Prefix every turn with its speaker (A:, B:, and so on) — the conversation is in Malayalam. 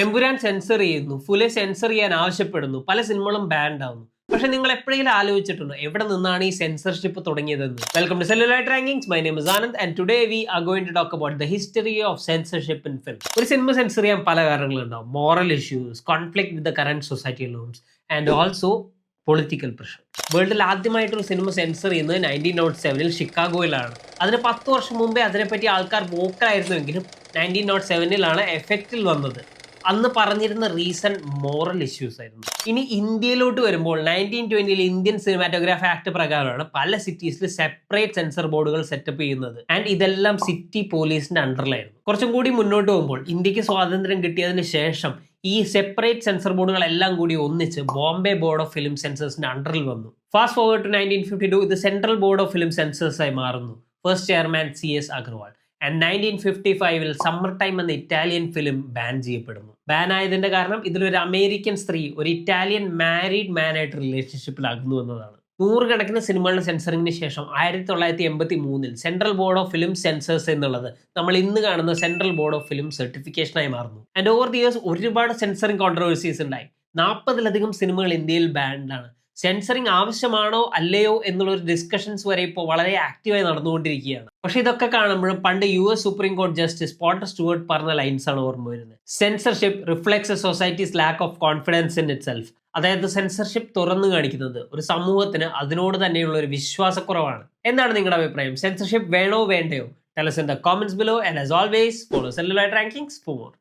A: എമ്പുരാൻ സെൻസർ ചെയ്യുന്നു, ഫുലെ സെൻസർ ചെയ്യാൻ ആവശ്യപ്പെടുന്നു, പല സിനിമകളും ബാൻഡ് ആവുന്നു. പക്ഷെ നിങ്ങൾ എപ്പോഴെങ്കിലും ആലോചിച്ചിട്ടുണ്ടോ എവിടെ നിന്നാണ് ഈ സെൻസർഷിപ്പ് തുടങ്ങിയതെന്ന്? Welcome to celluloid rankings. My name is Anand and today we are going to talk about the history of censorship in film. ഒരു സിനിമ സെൻസർ ചെയ്യാൻ പല കാരണങ്ങളുണ്ടാവും. Moral issues, conflict with the current society norms and also political pressure. വേൾഡിൽ ആദ്യമായിട്ടൊരു സിനിമ സെൻസർ ചെയ്യുന്നത് 1907 ഷിക്കാഗോയിലാണ്. അതിന് 10 വർഷം മുമ്പേ അതിനെപ്പറ്റി ആൾക്കാർ വോക്കലായിരുന്നുവെങ്കിലും 1907 എഫക്റ്റിൽ വന്നത്. അന്ന് പറഞ്ഞിരുന്ന റീസൺ മോറൽ ഇഷ്യൂസ് ആയിരുന്നു. ഇനി ഇന്ത്യയിലോട്ട് വരുമ്പോൾ 1920 ഇന്ത്യൻ സിനിമാറ്റോഗ്രാഫ് ആക്ട് പ്രകാരമാണ് പല സിറ്റീസിൽ സെപ്പറേറ്റ് സെൻസർ ബോർഡുകൾ സെറ്റപ്പ് ചെയ്യുന്നത്. ആൻഡ് ഇതെല്ലാം സിറ്റി പോലീസിന്റെ അണ്ടറിലായിരുന്നു. കുറച്ചും കൂടി മുന്നോട്ട് പോകുമ്പോൾ ഇന്ത്യക്ക് സ്വാതന്ത്ര്യം കിട്ടിയതിന് ശേഷം ഈ സെപ്പറേറ്റ് സെൻസർ ബോർഡുകളെല്ലാം കൂടി ഒന്നിച്ച് ബോംബെ ബോർഡ് ഓഫ് ഫിലിം സെൻസേഴ്സിന്റെ അണ്ടറിൽ വന്നു. ഫാസ്റ്റ് ഫോർവേഡ് ടു 1952 ഇത് സെൻട്രൽ ബോർഡ് ഓഫ് ഫിലിം സെൻസേഴ്സായി മാറുന്നു. First chairman CS Agarwal. And 1955 summer time എന്ന ഇറ്റാലിയൻ ഫിലിം ബാൻ ചെയ്യപ്പെടുന്നു. ബാൻ ആയതിന്റെ കാരണം ഇതിലൊരു അമേരിക്കൻ സ്ത്രീ ഒരു ഇറ്റാലിയൻ മാരീഡ് മാനായിട്ട് റിലേഷൻഷിപ്പിലാകുന്നു എന്നതാണ്. നൂറുകണക്കിന് സിനിമകളുടെ സെൻസറിങ്ങിന് ശേഷം 1983 central board of film sensors എന്നുള്ളത് നമ്മൾ ഇന്ന് കാണുന്ന സെൻട്രൽ ബോർഡ് ഓഫ് ഫിലിം സർട്ടിഫിക്കേഷനായി മാറുന്നു. ആൻഡ് ഓവർ ദി ഇയേഴ്സ് ഒരുപാട് സെൻസറിങ് കോൺട്രവേഴ്സീസ് ഉണ്ടായി. 40-ലധികം സിനിമകൾ ഇന്ത്യയിൽ ബാൻഡാണ്. സെൻസറിങ് ആവശ്യമാണോ അല്ലയോ എന്നുള്ളൊരു ഡിസ്കഷൻസ് വരെ ഇപ്പോൾ വളരെ ആക്റ്റീവായി നടന്നുകൊണ്ടിരിക്കുകയാണ്. പക്ഷെ ഇതൊക്കെ കാണുമ്പോഴും പണ്ട് US സുപ്രീം കോടതി ജസ്റ്റിസ് പോട്ടർ സ്റ്റുവർട്ട് പറഞ്ഞ ലൈൻസ് ആണ് ഓർമ്മ വരുന്നത്. Censorship reflects A societies lack of confidence in it self. അതായത് സെൻസർഷിപ്പ് തുറന്നു കാണിക്കുന്നത് ഒരു സമൂഹത്തിന് അതിനോട് തന്നെയുള്ള ഒരു വിശ്വാസക്കുറവാണ്. എന്താണ് നിങ്ങളുടെ അഭിപ്രായം? സെൻസർഷിപ്പ് വേണോ വേണ്ടയോ? Tell us in the comments below, and as always follow Celluloid Rankings for more.